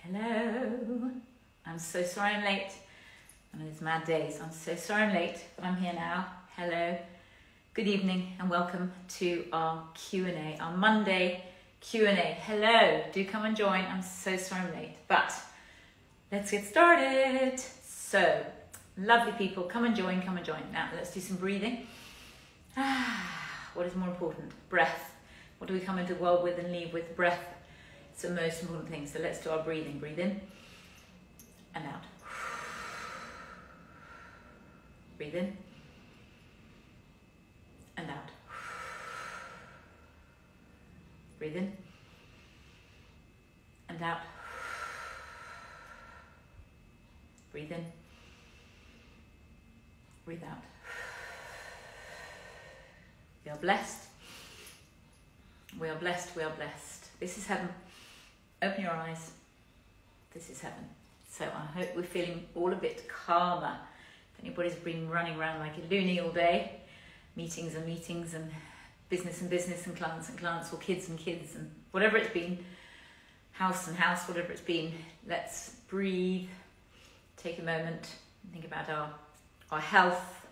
Hello. I'm so sorry I'm late. I know it's mad days. I'm so sorry I'm late, but I'm here now. Hello. Good evening and welcome to our Q&A, our Monday Q&A. Hello. Do come and join. I'm so sorry I'm late, but let's get started. So, lovely people, come and join, come and join. Now, let's do some breathing. What is more important? Breath. What do we come into the world with and leave with? Breath. It's the most important thing. So let's do our breathing. Breathe in and out. Breathe in and out. Breathe in and out. Breathe in. Breathe out. We are blessed. We are blessed. We are blessed. This is heaven. Open your eyes. This is heaven. So I hope we're feeling all a bit calmer. If anybody's been running around like a loony all day, meetings and meetings and business and clients, or kids and kids and whatever it's been, house and house, whatever it's been, let's breathe. Take a moment and think about our health.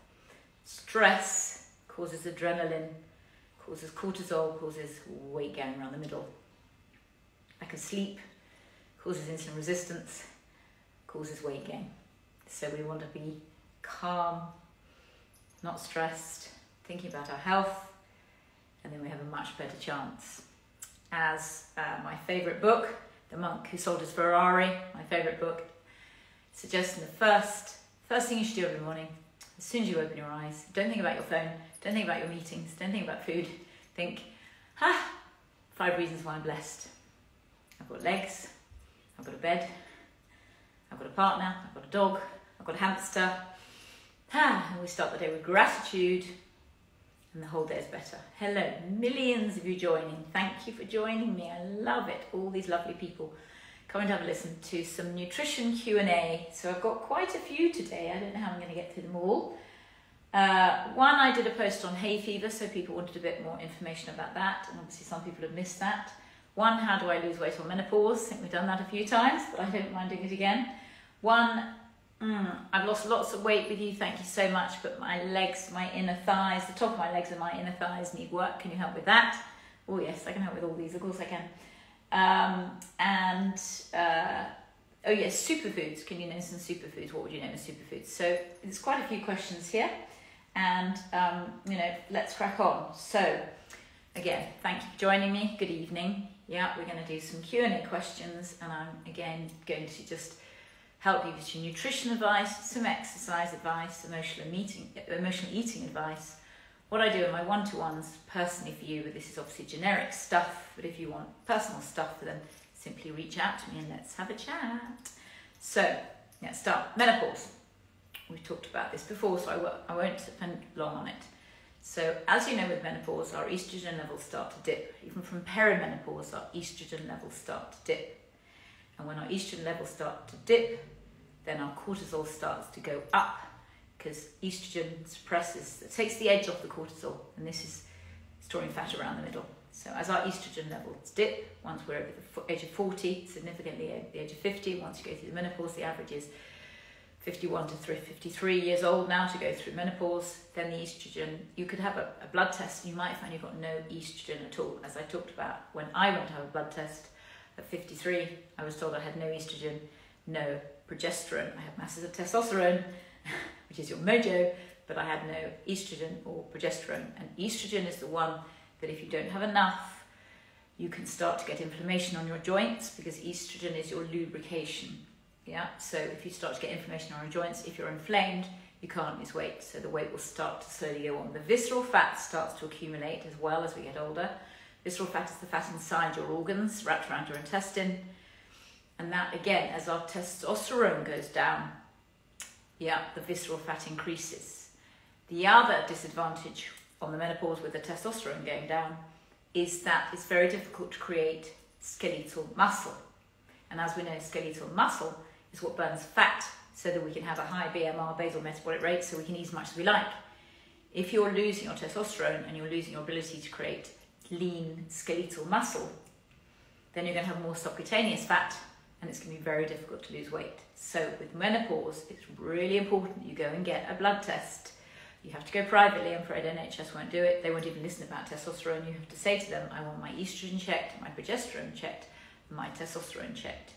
Stress causes adrenaline, causes cortisol, causes weight gain around the middle. Lack of sleep causes insulin resistance, causes weight gain. So we want to be calm, not stressed, thinking about our health, and then we have a much better chance. As my favourite book, The Monk Who Sold His Ferrari, my favourite book, suggesting the first thing you should do every morning, as soon as you open your eyes, don't think about your phone, don't think about your meetings, don't think about food, think, 5 reasons why I'm blessed. I've got legs, I've got a bed, I've got a partner, I've got a dog, I've got a hamster. And we start the day with gratitude and the whole day is better. Hello, millions of you joining. Thank you for joining me. I love it. All these lovely people. Come and have a listen to some nutrition Q&A. So I've got quite a few today. I don't know how I'm going to get through them all. One, I did a post on hay fever, so people wanted a bit more information about that. And obviously some people have missed that. One, how do I lose weight on menopause? I think we've done that a few times, but I don't mind doing it again. One, I've lost lots of weight with you, thank you so much, but my legs, my inner thighs, the top of my legs and my inner thighs need work. Can you help with that? Oh yes, I can help with all these, of course I can. Oh yes, superfoods. Can you name some superfoods? What would you name as superfoods? So there's quite a few questions here, and let's crack on. So again, thank you for joining me. Good evening. Yeah, we're going to do some Q&A questions, and I'm again going to just help you with some nutrition advice, some exercise advice, emotional eating advice. What I do in my one-to-ones personally for you, but this is obviously generic stuff, but if you want personal stuff for them, simply reach out to me and let's have a chat. So let's start. Menopause. We've talked about this before, so I won't spend long on it. So as you know, with menopause, our estrogen levels start to dip. Even from perimenopause, our estrogen levels start to dip. And when our estrogen levels start to dip, then our cortisol starts to go up, because estrogen takes the edge off the cortisol, and this is storing fat around the middle. So as our estrogen levels dip, once we're over the age of 40, significantly at the age of 50, once you go through the menopause, the average is 51 to 53 years old now to go through menopause, then the estrogen, you could have a blood test and you might find you've got no estrogen at all. As I talked about, when I went to have a blood test at 53, I was told I had no estrogen, no progesterone. I had masses of testosterone, which is your mojo, but I had no estrogen or progesterone. And estrogen is the one that if you don't have enough, you can start to get inflammation on your joints, because estrogen is your lubrication. Yeah, so if you start to get inflammation on your joints, if you're inflamed, you can't lose weight. So the weight will start to slowly go on. The visceral fat starts to accumulate as well as we get older. Visceral fat is the fat inside your organs, wrapped around your intestine. And that, again, as our testosterone goes down, the visceral fat increases. The other disadvantage on the menopause with the testosterone going down is that it's very difficult to create skeletal muscle. And as we know, skeletal muscle is what burns fat, so that we can have a high BMR, basal metabolic rate, so we can eat as much as we like. If you're losing your testosterone and you're losing your ability to create lean skeletal muscle, then you're going to have more subcutaneous fat and it's going to be very difficult to lose weight. So with menopause, it's really important that you go and get a blood test. You have to go privately. I'm afraid NHS won't do it. They won't even listen about testosterone. You have to say to them, I want my estrogen checked, my progesterone checked, and my testosterone checked.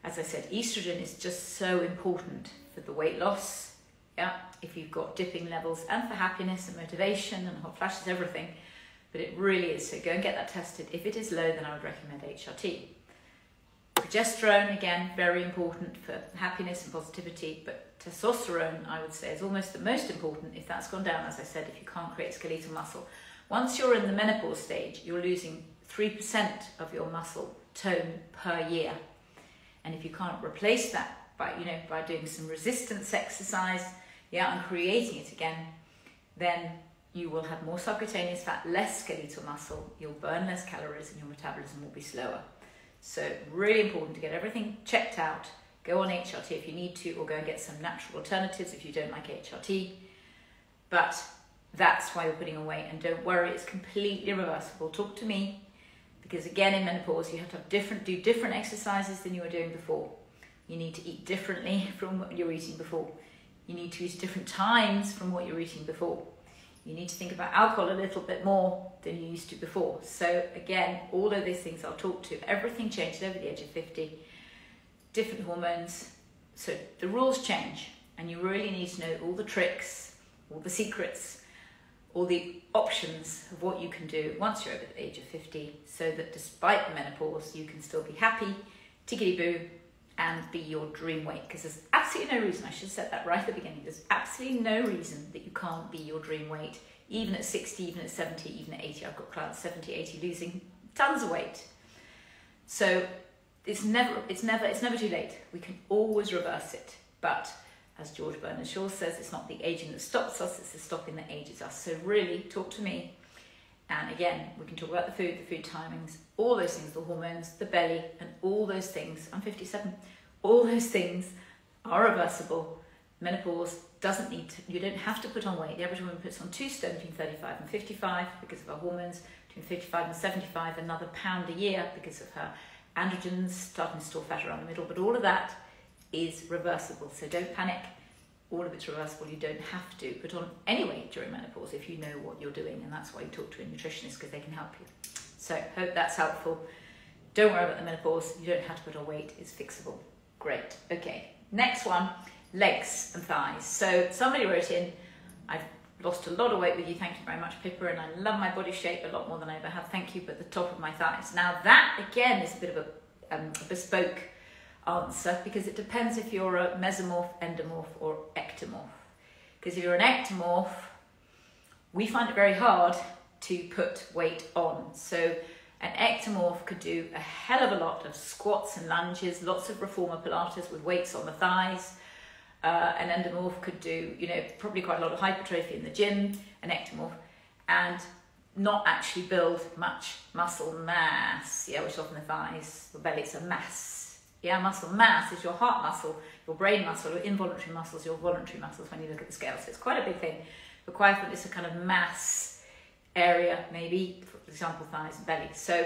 As I said, estrogen is just so important for the weight loss. Yeah, if you've got dipping levels, and for happiness and motivation and hot flashes, everything. But it really is. So go and get that tested. If it is low, then I would recommend HRT. Progesterone, again, very important for happiness and positivity, but testosterone, I would say, is almost the most important if that's gone down, as I said, if you can't create skeletal muscle. Once you're in the menopause stage, you're losing 3% of your muscle tone per year. And if you can't replace that by doing some resistance exercise, and creating it again, then you will have more subcutaneous fat, less skeletal muscle, you'll burn less calories, and your metabolism will be slower. So really important to get everything checked out. Go on HRT if you need to, or go and get some natural alternatives if you don't like HRT. But that's why you're putting on weight, and don't worry, it's completely reversible. Talk to me, because again, in menopause, you have to do different exercises than you were doing before. You need to eat differently from what you were eating before. You need to eat at different times from what you were eating before. You need to think about alcohol a little bit more than you used to before. So again, all of these things I'll talk to. Everything changes over the age of 50. Different hormones. So the rules change, and you really need to know all the tricks, all the secrets, all the options of what you can do once you're over the age of 50, so that despite the menopause, you can still be happy, tickety-boo, and be your dream weight. Because there's absolutely no reason, I should have said that right at the beginning, there's absolutely no reason that you can't be your dream weight, even at 60, even at 70, even at 80. I've got clients 70, 80 losing tons of weight. So it's never too late. We can always reverse it. But as George Bernard Shaw says, it's not the aging that stops us, it's the stopping that ages us. So really, talk to me. And again, we can talk about the food timings, all those things, the hormones, the belly, and all those things. I'm 57. All those things are reversible. Menopause doesn't need to, you don't have to put on weight. The average woman puts on 2 stone between 35 and 55 because of her hormones. Between 55 and 75, another pound a year because of her androgens starting to store fat around the middle. But all of that is reversible. So don't panic. All of it's reversible. You don't have to put on any weight during menopause if you know what you're doing, and that's why you talk to a nutritionist, because they can help you. So hope that's helpful. Don't worry about the menopause. You don't have to put on weight. It's fixable. Great. Okay. Next one, legs and thighs. So somebody wrote in, I've lost a lot of weight with you. Thank you very much, Pippa, and I love my body shape a lot more than I ever have. Thank you. But the top of my thighs. Now that again is a bit of a bespoke answer, because it depends if you're a mesomorph, endomorph, or ectomorph. Because if you're an ectomorph, we find it very hard to put weight on. So an ectomorph could do a hell of a lot of squats and lunges, lots of reformer pilates with weights on the thighs. An endomorph could do, probably quite a lot of hypertrophy in the gym, an ectomorph, and not actually build much muscle mass, which is often the thighs, the belly, it's a mass. Muscle mass is your heart muscle, your brain muscle, your involuntary muscles, your voluntary muscles when you look at the scale. So it's quite a big thing. But quite often it's a kind of mass area, maybe, for example, thighs and belly. So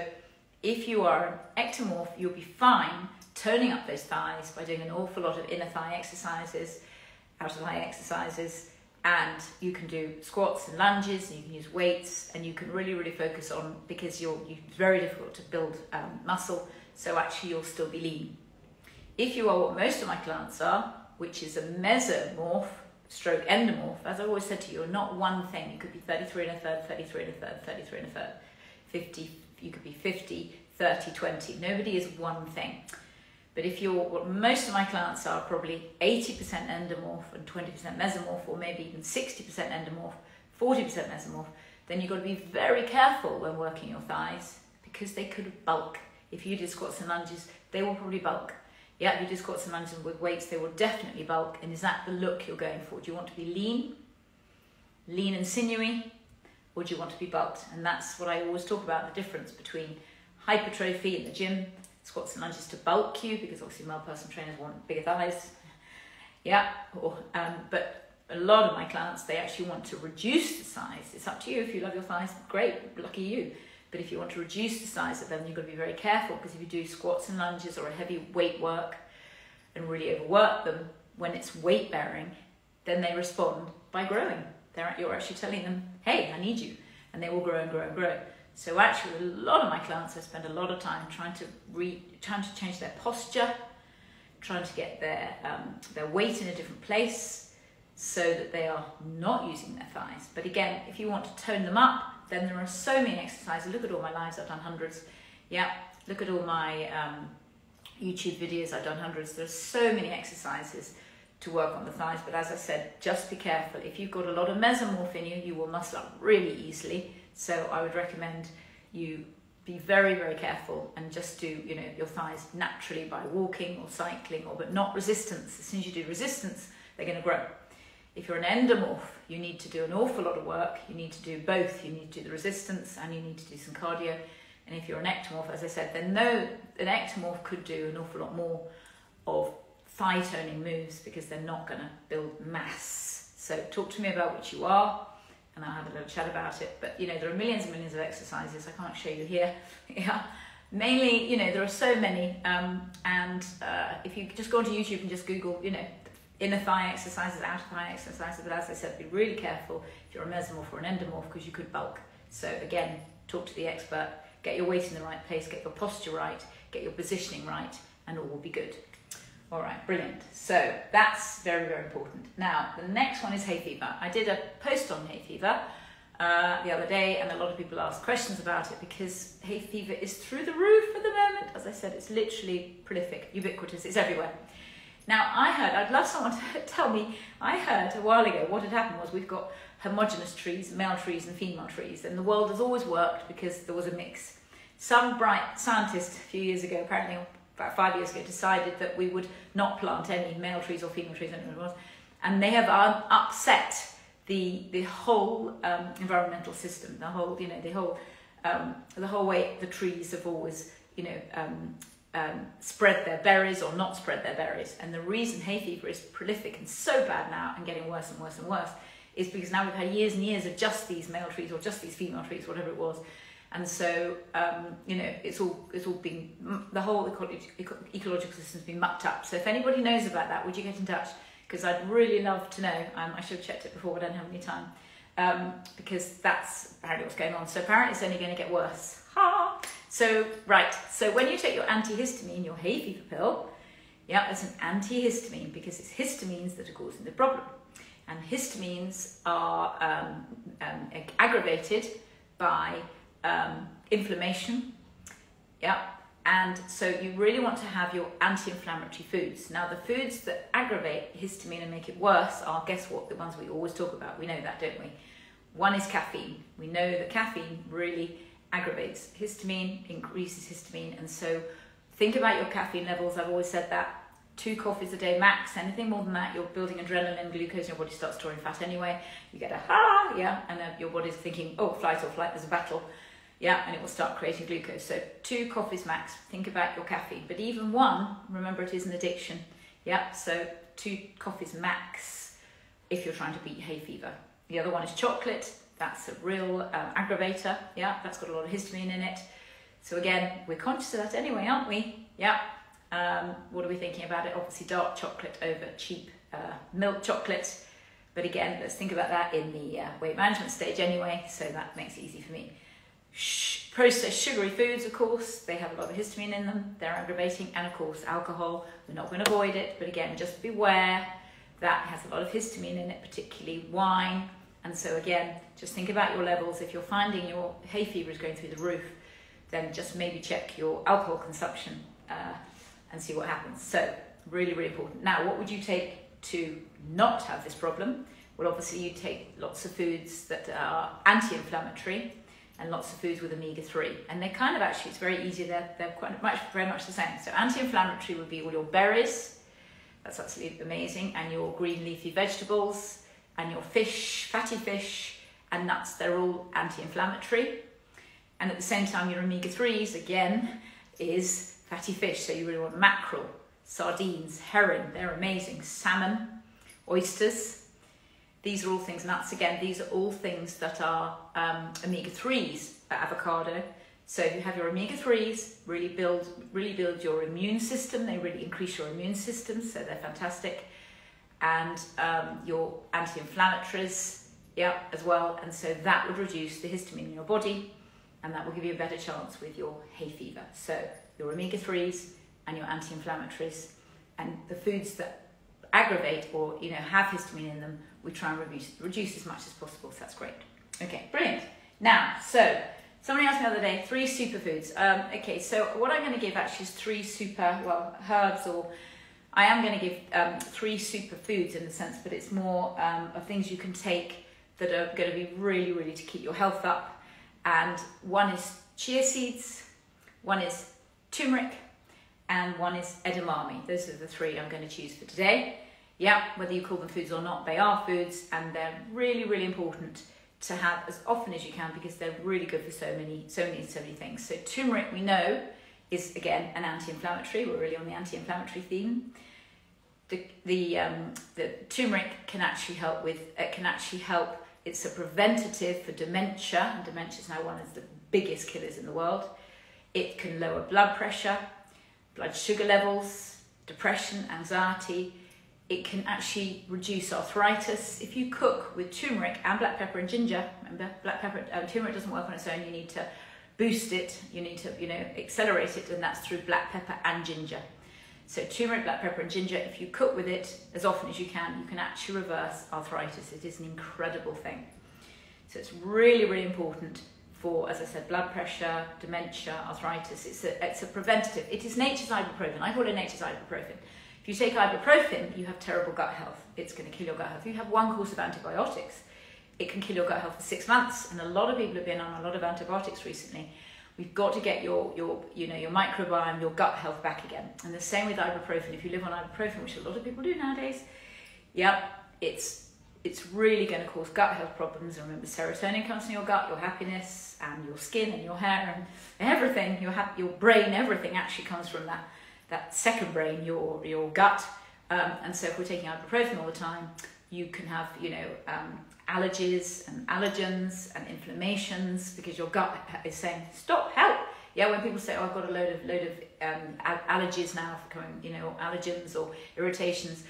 if you are an ectomorph, you'll be fine toning up those thighs by doing an awful lot of inner thigh exercises, outer thigh exercises, and you can do squats and lunges, and you can use weights, and you can really, really focus on, because it's very difficult to build muscle, so actually you'll still be lean. If you are what most of my clients are, which is a mesomorph stroke endomorph, as I always said to you, you're not one thing. You could be 33 and a third, 33 and a third, 33 and a third, 50, you could be 50, 30, 20. Nobody is one thing. But if you're what most of my clients are, probably 80% endomorph and 20% mesomorph, or maybe even 60% endomorph, 40% mesomorph, then you've got to be very careful when working your thighs, because they could bulk. If you did squats and lunges, they will probably bulk. If you do squats and lunges with weights, they will definitely bulk. And is that the look you're going for? Do you want to be lean and sinewy, or do you want to be bulked? And that's what I always talk about, the difference between hypertrophy in the gym, squats and lunges to bulk you, because obviously male personal trainers want bigger thighs. But a lot of my clients, they actually want to reduce the size. It's up to you. If you love your thighs, great, lucky you. But if you want to reduce the size of them, you've got to be very careful, because if you do squats and lunges or a heavy weight work and really overwork them, when it's weight bearing, then they respond by growing. You're actually telling them, hey, I need you, and they will grow and grow and grow. So actually, a lot of my clients, I spend a lot of time trying to change their posture, trying to get their weight in a different place so that they are not using their thighs. But again, if you want to tone them up, then there are so many exercises. Look at all my lives, I've done hundreds. Yeah, look at all my YouTube videos, I've done hundreds. There's so many exercises to work on the thighs, but as I said, just be careful. If you've got a lot of mesomorph in you, you will muscle up really easily. So I would recommend you be very, very careful and just do, your thighs naturally by walking or cycling, but not resistance. As soon as you do resistance, they're going to grow. If you're an endomorph, you need to do an awful lot of work. You need to do both. You need to do the resistance and you need to do some cardio. And if you're an ectomorph, as I said, then an ectomorph could do an awful lot more of thigh toning moves, because they're not going to build mass. So talk to me about what you are, and I'll have a little chat about it. But there are millions and millions of exercises. I can't show you here. Yeah, mainly, there are so many. If you just go onto YouTube and just Google, inner thigh exercises, outer thigh exercises. But as I said, be really careful if you're a mesomorph or an endomorph, because you could bulk. So again, talk to the expert. Get your weight in the right place. Get your posture right. Get your positioning right, and all will be good. All right, brilliant. So that's very, very important. Now, the next one is hay fever. I did a post on hay fever the other day, and a lot of people asked questions about it, because hay fever is through the roof at the moment. As I said, it's literally prolific, ubiquitous, it's everywhere. Now, I'd love someone to tell me, I heard a while ago what had happened was we've got homogeneous trees, male trees and female trees, and the world has always worked because there was a mix. Some bright scientist a few years ago, apparently about 5 years ago, decided that we would not plant any male trees or female trees, and they have upset the whole environmental system, the whole way the trees have always spread their berries or not spread their berries. And the reason hay fever is prolific and so bad now and getting worse and worse and worse is because now we've had years and years of just these male trees or just these female trees, whatever it was. And so, it's all been, the whole ecological system's been mucked up. So if anybody knows about that, would you get in touch? Because I'd really love to know. I should have checked it before, but I don't have any time. Because that's apparently what's going on. So apparently it's only going to get worse. Ha! So, right. So when you take your antihistamine, your hay fever pill, yeah, it's an antihistamine, because it's histamines that are causing the problem. And histamines are aggravated by inflammation, yeah, and so you really want to have your anti-inflammatory foods. Now, the foods that aggravate histamine and make it worse are, guess what, the ones we always talk about. We know that, don't we? One is caffeine. We know that caffeine really aggravates histamine, increases histamine, and so think about your caffeine levels. I've always said that. 2 coffees a day max. Anything more than that, you're building adrenaline, glucose, and your body starts storing fat anyway. You get and your body's thinking, oh, fight or flight, there's a battle. Yeah, and it will start creating glucose. So 2 coffees max. Think about your caffeine. But even 1, remember, it is an addiction. Yeah, so 2 coffees max if you're trying to beat hay fever. The other one is chocolate. That's a real aggravator. Yeah, that's got a lot of histamine in it. So again, we're conscious of that anyway, aren't we? Yeah. What are we thinking about it? Obviously dark chocolate over cheap milk chocolate. But again, let's think about that in the weight management stage anyway, so that makes it easy for me. Processed sugary foods, of course, they have a lot of histamine in them, they're aggravating, and of course alcohol, we're not going to avoid it, but again, just beware, that has a lot of histamine in it, particularly wine. And so again, just think about your levels. If you're finding your hay fever is going through the roof, then just maybe check your alcohol consumption and see what happens. So really, really important. Now, what would you take to not have this problem? Well, obviously you take lots of foods that are anti-inflammatory and lots of foods with omega-3. And they're kind of actually, it's very easy, they're very much the same. So anti-inflammatory would be all your berries, that's absolutely amazing, and your green leafy vegetables, and your fish, fatty fish, and nuts, they're all anti-inflammatory. And at the same time, your omega-3s, again, is fatty fish. So you really want mackerel, sardines, herring, they're amazing, salmon, oysters. These are all things, nuts again, these are all things that are omega-3s, avocado. So if you have your omega-3s, really build your immune system. They really increase your immune system, so they're fantastic. And your anti-inflammatories, yeah, as well. And so that would reduce the histamine in your body, and that will give you a better chance with your hay fever. So your omega-3s and your anti-inflammatories, and the foods that aggravate or have histamine in them, we try and reduce as much as possible. So that's great. Okay, brilliant. Now, so somebody asked me the other day, 3 superfoods. Okay, so what I'm going to give actually is 3 herbs, or I am going to give 3 superfoods in the sense, but it's more of things you can take that are going to be really, really to keep your health up. And one is chia seeds, one is turmeric, and one is edamame. Those are the 3 I'm going to choose for today. Yeah, whether you call them foods or not, they are foods, and they're really, really important to have as often as you can because they're really good for so many things. So turmeric, we know, is again an anti-inflammatory. We're really on the anti-inflammatory theme. The turmeric can actually help with. It's a preventative for dementia, and dementia is now one of the biggest killers in the world. It can lower blood pressure, blood sugar levels, depression, anxiety. It can actually reduce arthritis. If you cook with turmeric and black pepper and ginger, remember, turmeric doesn't work on its own. You need to boost it. You need to, accelerate it, and that's through black pepper and ginger. So turmeric, black pepper and ginger, if you cook with it as often as you can actually reverse arthritis. It is an incredible thing. So it's really, really important for, as I said, blood pressure, dementia, arthritis. It's a preventative. It is nature's ibuprofen. I call it nature's ibuprofen. If you take ibuprofen, you have terrible gut health. It's going to kill your gut health. If you have 1 course of antibiotics, it can kill your gut health for 6 months. And a lot of people have been on a lot of antibiotics recently. We've got to get your microbiome, your gut health back again. And the same with ibuprofen. If you live on ibuprofen, which a lot of people do nowadays, yeah, it's really going to cause gut health problems. And remember, serotonin comes from your gut, your happiness, and your skin and your hair and everything. Your brain, everything actually comes from that second brain, your gut. And so if we're taking ibuprofen all the time, you can have, allergies and allergens and inflammations because your gut is saying, stop, help. Yeah, when people say, oh, I've got a load of allergies now, allergens or irritations,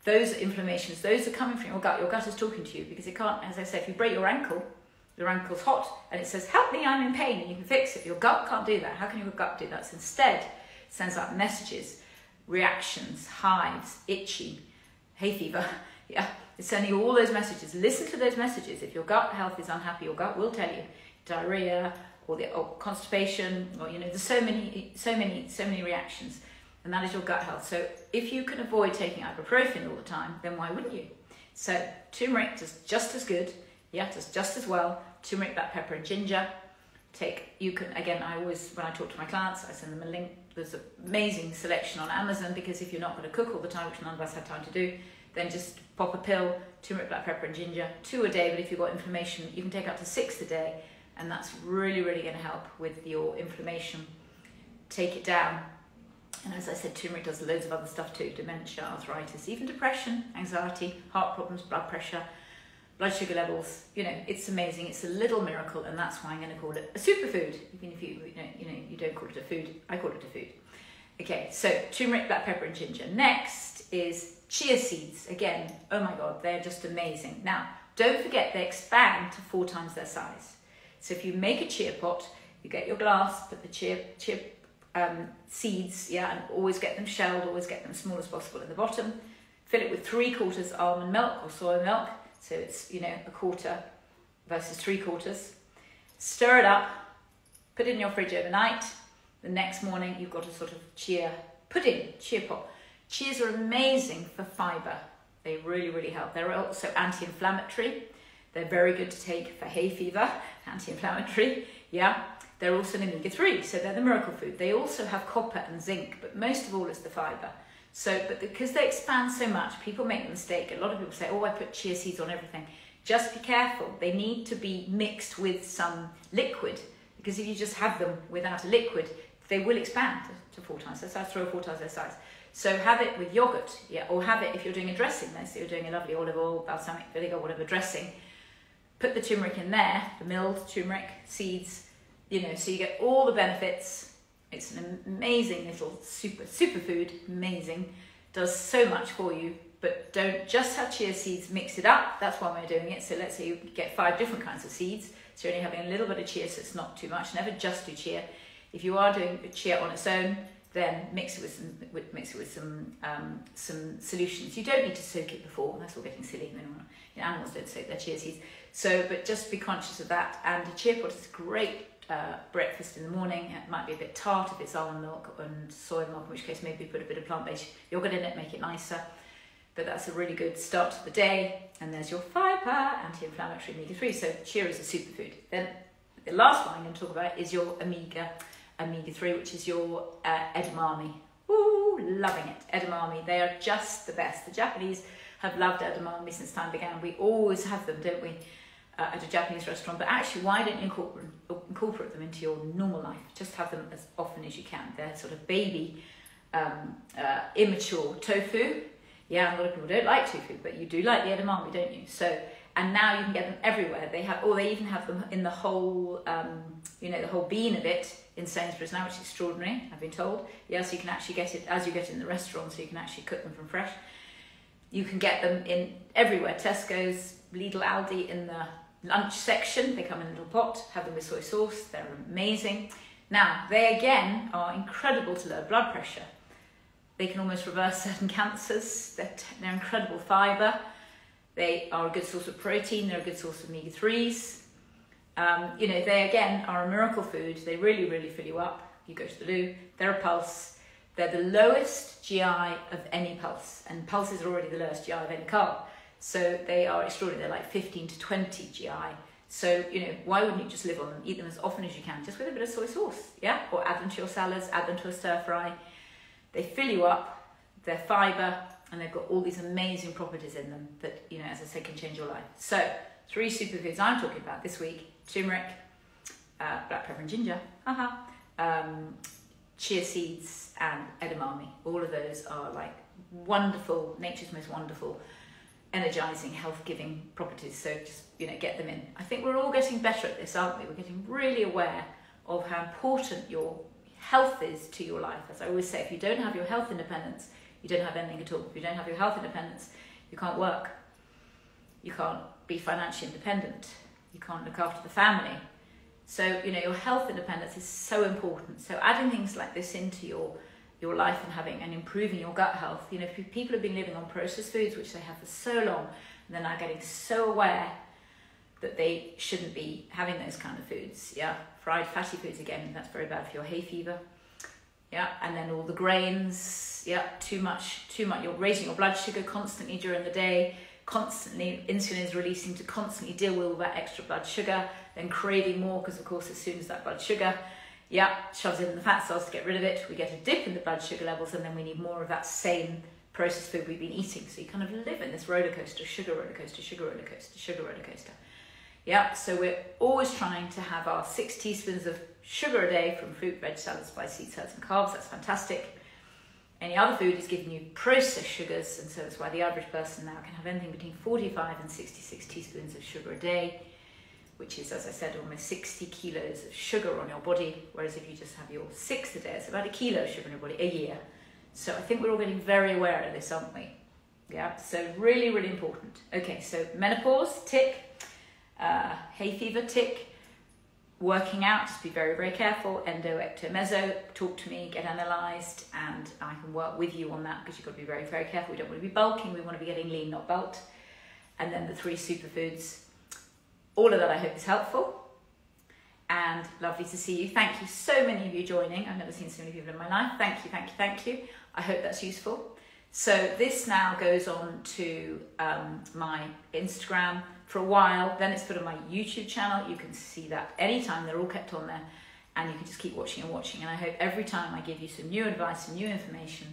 those inflammations, those are coming from your gut. Your gut is talking to you because it can't, as I say, if you break your ankle's hot and it says, help me, I'm in pain, and you can fix it. Your gut can't do that. How can your gut do that? So instead, it sends out messages, reactions, hives, itchy, hay fever. Yeah, it's sending you all those messages. Listen to those messages. If your gut health is unhappy, your gut will tell you diarrhea or constipation, or there's so many reactions, and that is your gut health. So if you can avoid taking ibuprofen all the time, then why wouldn't you? So turmeric does just as good, yeah, does just as well. Turmeric, black pepper, and ginger. I always, when I talk to my clients, I send them a link. There's an amazing selection on Amazon, because if you're not going to cook all the time, which none of us have time to do, then just pop a pill, turmeric, black pepper and ginger, 2 a day. But if you've got inflammation, you can take up to 6 a day, and that's really, really going to help with your inflammation. Take it down. And as I said, turmeric does loads of other stuff too: dementia, arthritis, even depression, anxiety, heart problems, blood pressure, blood sugar levels. It's amazing. It's a little miracle, and that's why I'm going to call it a superfood. Even if you don't call it a food, I call it a food. Okay, so turmeric, black pepper and ginger. Next is chia seeds. Again, oh my God, they're just amazing. Now, don't forget, they expand to 4 times their size. So if you make a chia pot, you get your glass, put the chia seeds, yeah, and always get them shelled, always get them small as possible at the bottom. Fill it with 3/4 almond milk or soy milk. So it's, 1/4 versus 3/4. Stir it up, put it in your fridge overnight. The next morning, you've got a sort of chia pudding, chia pot. Chias are amazing for fibre. They really, really help. They're also anti-inflammatory. They're very good to take for hay fever, anti-inflammatory, yeah. They're also an omega-3, so they're the miracle food. They also have copper and zinc, but most of all it's the fibre. So, but because they expand so much, people make the mistake. A lot of people say, oh, I put chia seeds on everything. Just be careful. They need to be mixed with some liquid, because if you just have them without a liquid, they will expand to 4 times their size, 3 or 4 times their size. So have it with yogurt, yeah, or have it if you're doing a dressing. Let's say you're doing a lovely olive oil, balsamic vinegar, whatever dressing. Put the turmeric in there, the milled turmeric seeds, you know, so you get all the benefits. It's an amazing little superfood, amazing, does so much for you. But don't just have chia seeds, mix it up. That's why we're doing it. So let's say you get 5 different kinds of seeds. So you're only having a little bit of chia, so it's not too much. Never just do chia. If you are doing chia on its own, then mix it with some solutions. You don't need to soak it before. That's all getting silly. Animals don't soak their chia seeds. So, but just be conscious of that. And a chia pot is a great breakfast in the morning. It might be a bit tart if it's almond milk and soy milk, in which case maybe put a bit of plant-based yogurt in it, make it nicer. But that's a really good start to the day. And there's your fibre, anti-inflammatory omega-3. So chia is a superfood. Then the last one I'm going to talk about is your omega-3, which is your edamame. Ooh, loving it. Edamame, they are just the best. The Japanese have loved edamame since time began. We always have them, don't we, at a Japanese restaurant. But actually, why don't you incorporate them into your normal life? Just have them as often as you can. They're sort of baby, immature tofu. Yeah, a lot of people don't like tofu, but you do like the edamame, don't you? So, and now you can get them everywhere. They even have them in the whole, the whole bean of it in Sainsbury's now, which is extraordinary, I've been told. Yeah, so you can actually get it as you get it in the restaurant, so you can actually cook them from fresh. You can get them in everywhere, Tesco's, Lidl, Aldi, in the lunch section. They come in a little pot, have them with soy sauce. They're amazing. Now, they again are incredible to lower blood pressure. They can almost reverse certain cancers. They're incredible fibre. They are a good source of protein. They're a good source of omega-3s. They again are a miracle food. They really, really fill you up. You go to the loo. They're a pulse. They're the lowest GI of any pulse. And pulses are already the lowest GI of any carb. So they are extraordinary. They're like 15 to 20 GI. So, why wouldn't you just live on them? Eat them as often as you can, just with a bit of soy sauce, yeah? Or add them to your salads, add them to a stir fry. They fill you up, they're fibre, and they've got all these amazing properties in them that, as I said, can change your life. So, 3 superfoods I'm talking about this week: turmeric, black pepper and ginger, chia seeds, and edamame. All of those are like wonderful, nature's most wonderful, energizing, health-giving properties. So just, get them in. I think we're all getting better at this, aren't we? We're getting really aware of how important your health is to your life. As I always say, if you don't have your health independence, you don't have anything at all. If you don't have your health independence, you can't work. You can't be financially independent. You can't look after the family. So, your health independence is so important. So adding things like this into your life and improving your gut health. If people have been living on processed foods, which they have for so long, and they're now getting so aware that they shouldn't be having those kind of foods. Yeah, fried fatty foods, again, that's very bad for your hay fever. Yeah, and then all the grains. Yeah, too much. You're raising your blood sugar constantly during the day. Constantly, insulin is releasing to constantly deal with all that extra blood sugar. Then craving more, because of course, as soon as that blood sugar, shoves it in the fat cells to get rid of it, we get a dip in the blood sugar levels, and then we need more of that same processed food we've been eating. So you kind of live in this roller coaster, sugar roller coaster, sugar roller coaster, sugar roller coaster. Yeah, so we're always trying to have our 6 teaspoons of sugar a day from fruit, veg, salads, spice, seeds, herbs and carbs. That's fantastic. Any other food is giving you processed sugars, and so that's why the average person now can have anything between 45 and 66 teaspoons of sugar a day, which is, as I said, almost 60 kilos of sugar on your body, whereas if you just have your 6 a day, it's about 1 kilo of sugar in your body a year. So I think we're all getting very aware of this, aren't we? Yeah, so really, really important. Okay, so menopause, tick. Hay fever, tick. Working out, just be very, very careful. Endo, ecto, meso, talk to me, get analysed, and I can work with you on that, because you've got to be very, very careful. We don't want to be bulking, we want to be getting lean, not bulked. And then the 3 superfoods. All of that I hope is helpful, and lovely to see you. Thank you, so many of you joining. I've never seen so many people in my life. Thank you, thank you, thank you. I hope that's useful. So this now goes on to my Instagram for a while, then it's put on my YouTube channel. You can see that anytime, they're all kept on there, and you can just keep watching and watching. And I hope every time I give you some new advice, some new information,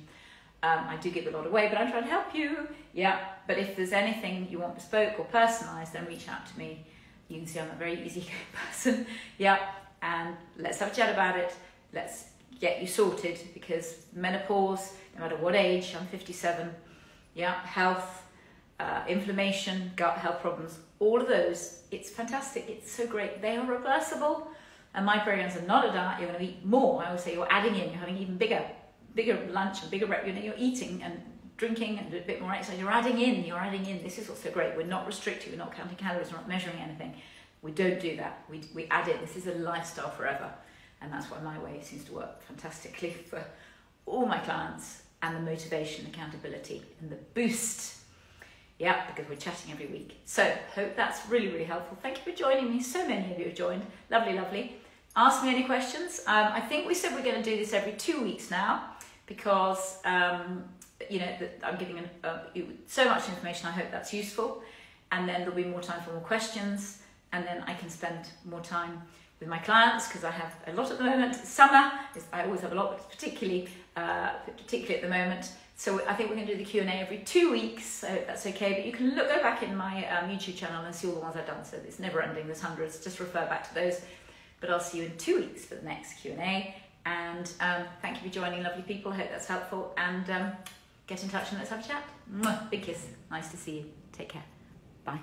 I do give a lot away, but I'm trying to help you. Yeah, but if there's anything you want bespoke or personalised, then reach out to me. You can see I'm a very easygoing person. Yeah, and let's have a chat about it. Let's get you sorted, because menopause, no matter what age, I'm 57, yeah, health, inflammation, gut health problems, all of those, it's fantastic, it's so great. They are reversible, And my programs are not a diet. You're going to eat more. I always say you're adding in. You're having even bigger lunch and bigger breakfast. You're eating and drinking and a bit more exercise. You're adding in. This is what's so great. We're not restricted. We're not counting calories. We're not measuring anything. We don't do that. We add in. This is a lifestyle forever. And that's why my way seems to work fantastically for all my clients, and the motivation, accountability, and the boost. Yeah, because we're chatting every week. So, hope that's really, really helpful. Thank you for joining me. So many of you have joined. Lovely, lovely. Ask me any questions. I think we said we're going to do this every 2 weeks now, because, you know, I'm giving you so much information. I hope that's useful. And then there'll be more time for more questions. And then I can spend more time with my clients, because I have a lot at the moment. It's summer, I always have a lot, but particularly at the moment. So I think we're going to do the Q&A every 2 weeks, so that's okay. But you can go back in my YouTube channel and see all the ones I've done. So it's never ending, there's hundreds, just refer back to those. But I'll see you in 2 weeks for the next Q&A. And thank you for joining, lovely people. I hope that's helpful. And get in touch and let's have a chat. Mwah, big kiss. Nice to see you. Take care. Bye.